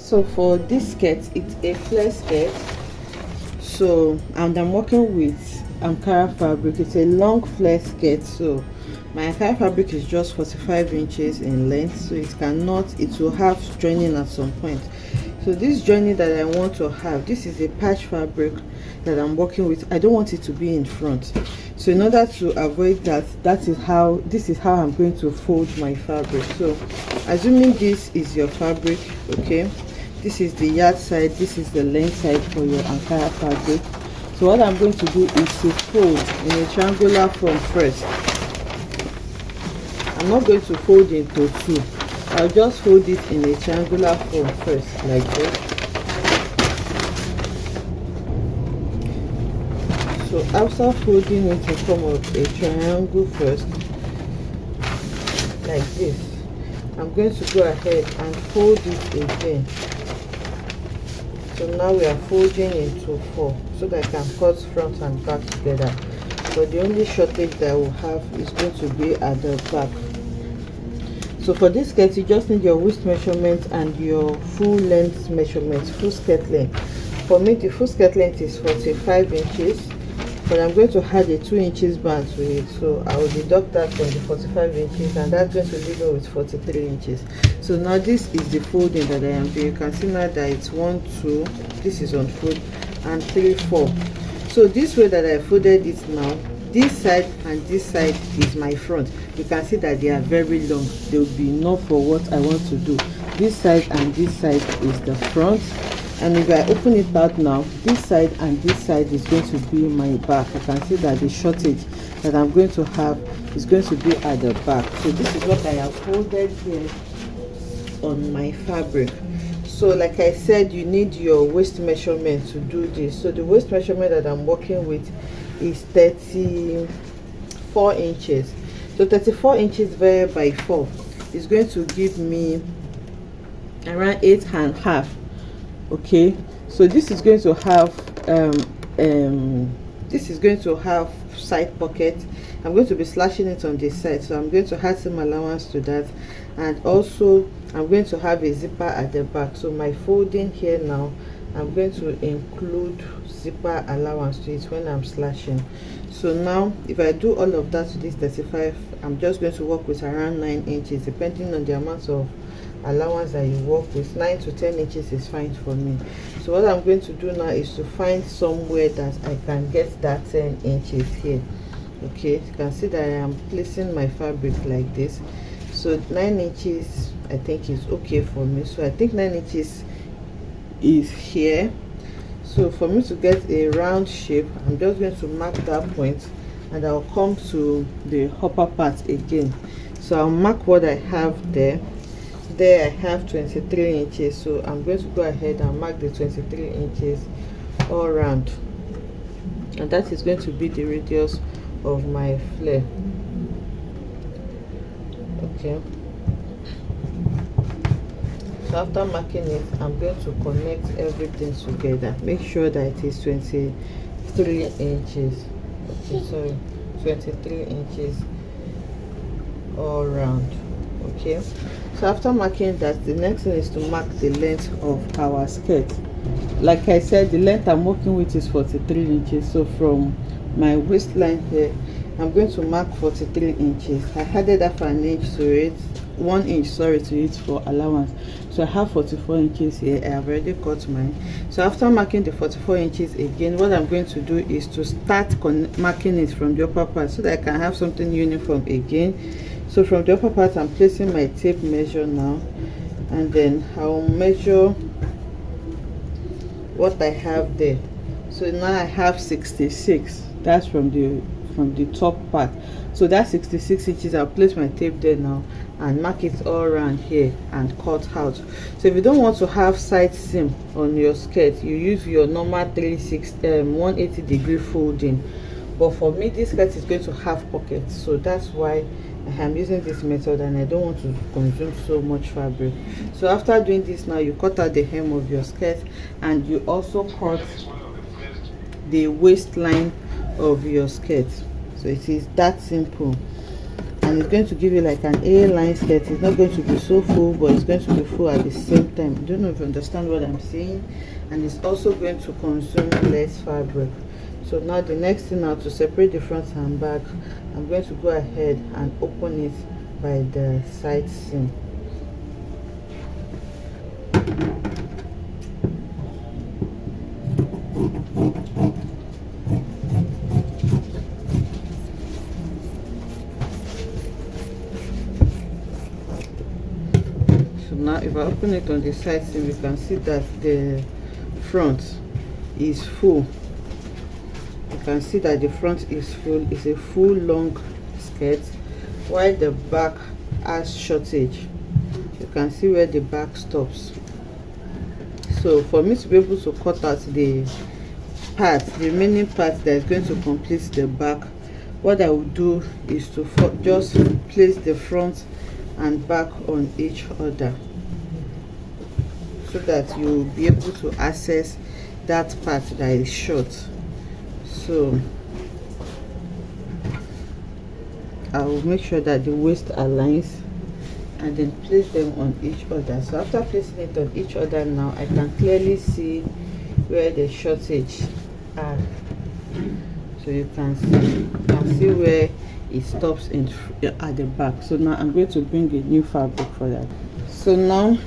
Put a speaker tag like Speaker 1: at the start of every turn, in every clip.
Speaker 1: So for this skirt, it's a flare skirt. So and I'm working with ankara fabric. It's a long flare skirt. So my ankara fabric is just 45 inches in length, so it will have joining at some point. So this joining that I want to have, this is a patch fabric that I'm working with. I don't want it to be in front. So in order to avoid that, this is how I'm going to fold my fabric. So assuming this is your fabric, okay, this is the yard side, this is the length side for your ankara fabric. So what I'm going to do is to fold in a triangular form first. I'm not going to fold into two. I'll just fold it in a triangular form first, like this. So after folding it in form of a triangle first, like this, I'm going to go ahead and fold it again. So now we are folding into 4 so that I can cut front and back together. But the only shortage that I will have is going to be at the back. So for this skirt, you just need your waist measurement and your full length measurement, full skirt length. For me, the full skirt length is 45 inches, but I'm going to add a 2 inches band to it. So I will deduct that from the 45 inches, and that's going to leave me with 43 inches. So now this is the folding that I am doing. You can see now that it's 1, 2, this is on fold, and 3, 4. So this way that I folded it now, this side and this side is my front. You can see that they are very long. They will be enough for what I want to do. This side and this side is the front, and if I open it out now, this side and this side is going to be my back. You can see that the shortage that I'm going to have is going to be at the back. So this is what I have folded here on my fabric. So like I said, you need your waist measurement to do this. So the waist measurement that I'm working with is 34 inches. So 34 inches divided by 4 is going to give me around 8.5. Okay, so this is going to have side pocket. I'm going to be slashing it on this side, so I'm going to add some allowance to that, and also I'm going to have a zipper at the back. So my folding here now, I'm going to include zipper allowance to it when I'm slashing. So now if I do all of that to this 35, I'm just going to work with around 9 inches depending on the amount of allowance that you work with. 9 to 10 inches is fine for me. So what I'm going to do now is to find somewhere that I can get that 10 inches here. Okay, you can see that I am placing my fabric like this. So 9 inches I think is okay for me. So I think 9 inches is here. So for me to get a round shape, I'm just going to mark that point, and I'll come to the upper part again. So I'll mark what I have there. There I have 23 inches, so I'm going to go ahead and mark the 23 inches all around, and that is going to be the radius of my flare. Okay, so after marking it, I'm going to connect everything together. Make sure that it is 23 inches. Okay, sorry, 23 inches all around. Okay, so after marking that, the next thing is to mark the length of our skirt. Like I said, the length I'm working with is 43 inches. So from my waistline here, I'm going to mark 43 inches. I added half an inch to it, 1 inch, sorry, to it for allowance. So I have 44 inches here. I have already cut mine. So after marking the 44 inches again, what I'm going to do is to start marking it from the upper part so that I can have something uniform again. So from the upper part, I'm placing my tape measure now, and then I'll measure what I have there. So now I have 66. That's from the top part. So that's 66 inches. I'll place my tape there now and mark it all around here and cut out. So if you don't want to have side seam on your skirt, you use your normal 180 degree folding. But for me, this skirt is going to have pockets, so that's why I am using this method, and I don't want to consume so much fabric. So after doing this now, you cut out the hem of your skirt, and you also cut the waistline of your skirt. So it is that simple. and it's going to give you like an A-line skirt. It's not going to be so full, but it's going to be full at the same time. I don't know if you understand what I'm saying. And it's also going to consume less fabric. So now the next thing, now to separate the front and back, I'm going to go ahead and open it by the side seam. So now if I open it on the side seam, you can see that the front is full. You can see that the front is full. It's a full long skirt, while the back has shortage. You can see where the back stops. So for me to be able to cut out the remaining part that is going to complete the back, what I will do is to just place the front and back on each other, so that you will be able to access that part that is short. So I will make sure that the waist aligns and then place them on each other. So after placing it on each other, now I can clearly see where the shortage are. So you can see where it stops at the back. So now I'm going to bring a new fabric for that. So now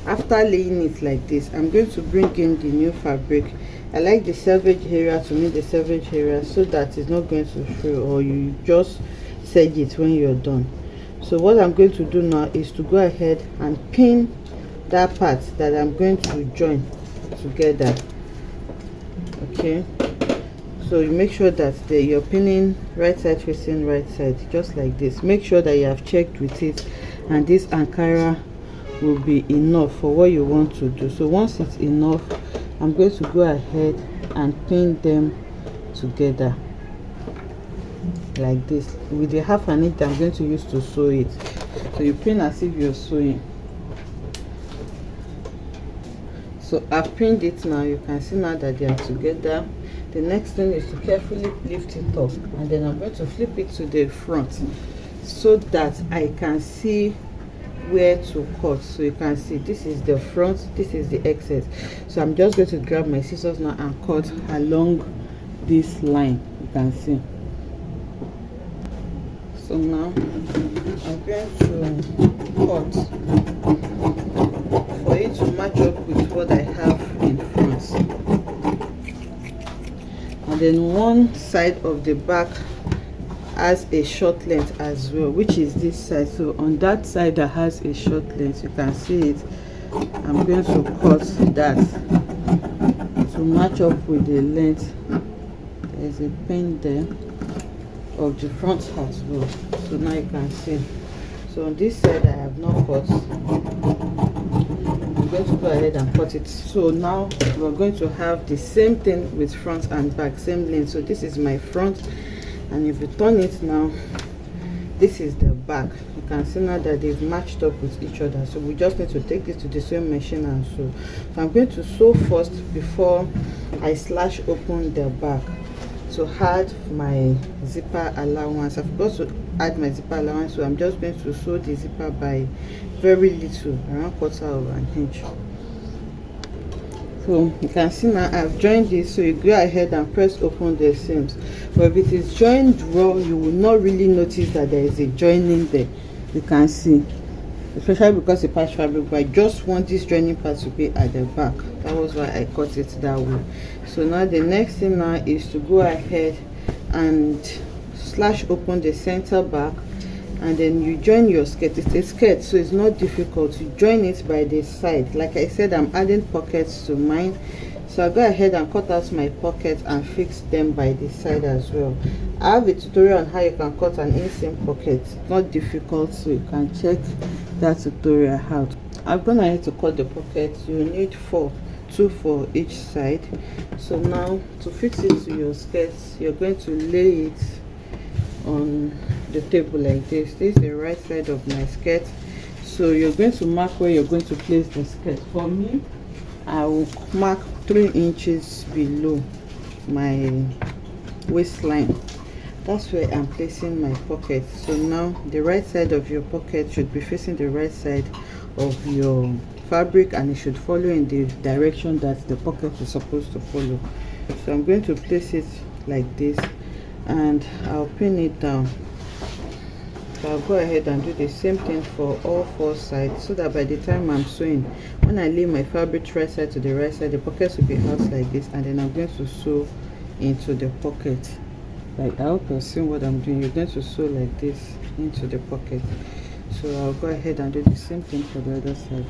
Speaker 1: after laying it like this, I'm going to bring in the new fabric. I like the selvage area to meet the selvage area, so that it's not going to show, or you just sedge it when you're done. So what I'm going to do now is to go ahead and pin that part that I'm going to join together. Okay, so you make sure that you're pinning right side facing right side, just like this. Make sure that you have checked with it, and this ankara will be enough for what you want to do. So once it's enough, I'm going to go ahead and pin them together like this with the half an inch I'm going to use to sew it. So you pin as if you're sewing. So I've pinned it now. You can see now that they are together. The next thing is to carefully lift it up, and then I'm going to flip it to the front so that I can see where to cut. So you can see this is the front, this is the excess. So I'm just going to grab my scissors now and cut along this line. You can see. So now I'm going to cut for it to match up with what I have in front. And then one side of the back has a short length as well, which is this side. So on that side that has a short length, you can see it, I'm going to cut that to match up with the length. There's a pin there of the front as well. So now you can see. So on this side I have not cut. I'm going to go ahead and cut it. So now we're going to have the same thing with front and back, same length. So this is my front, and if you turn it now, this is the back. You can see now that they've matched up with each other. So we just need to take this to the sewing machine and sew. So I'm going to sew first before I slash open the back to add my zipper allowance. I forgot to add my zipper allowance, so I'm just going to sew the zipper by very little, around 1/4 of an inch. So you can see now I've joined this. So you go ahead and press open the seams, but if it is joined raw, you will not really notice that there is a joining there. You can see, especially because it's patch fabric, but I just want this joining part to be at the back. That was why I cut it that way. So now the next thing now is to go ahead and slash open the center back, and then you join your skirt. It's a skirt, so it's not difficult. You join it by the side. Like I said, I'm adding pockets to mine, so I'll go ahead and cut out my pockets and fix them by the side as well. I have a tutorial on how you can cut an inseam pocket. It's not difficult, so you can check that tutorial out. I've gone ahead to cut the pockets. You need 2 for each side. So now to fix it to your skirt, you're going to lay it on the table like this. This is the right side of my skirt. So you're going to mark where you're going to place the skirt. For me, I will mark 3 inches below my waistline. that's where I'm placing my pocket. So now the right side of your pocket should be facing the right side of your fabric, and it should follow in the direction that the pocket is supposed to follow. So I'm going to place it like this, and I'll pin it down. So I'll go ahead and do the same thing for all 4 sides, so that by the time I'm sewing, when I lay my fabric right side to the right side, the pockets will be out like this, and then I'm going to sew into the pocket. Like, I hope you're seeing what I'm doing. You're going to sew like this into the pocket. So I'll go ahead and do the same thing for the other side.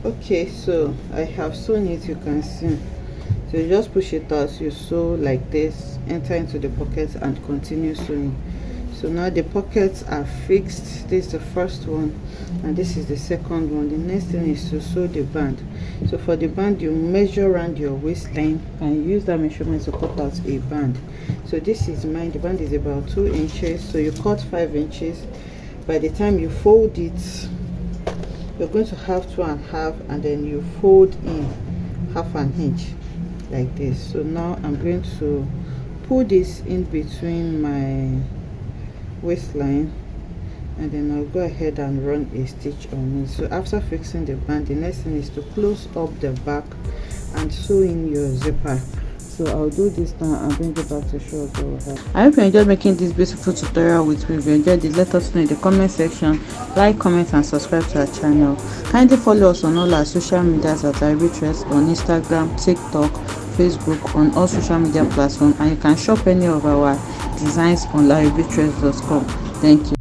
Speaker 1: Okay, so I have sewn it, you can see. So you just push it out, you sew like this, enter into the pockets and continue sewing. So now the pockets are fixed. This is the first one and this is the second one. The next thing is to sew the band. So for the band, you measure around your waistline and use that measurement to cut out a band. So this is mine. The band is about 2 inches, so you cut 5 inches. By the time you fold it, you're going to have 2.5, and then you fold in 1/2 inch like this. So now I'm going to pull this in between my waistline, and then I'll go ahead and run a stitch on it. So after fixing the band, the next thing is to close up the back and sew in your zipper. So I'll do this now and bring it back to show what we have. I hope you enjoyed making this beautiful tutorial with me. If you enjoyed it, let us know in the comment section. Like, comment and subscribe to our channel. Kindly follow us on all our social medias at LarryB on Instagram, TikTok, Facebook, on all social media platforms, and you can shop any of our designs on LarryB.com. Thank you.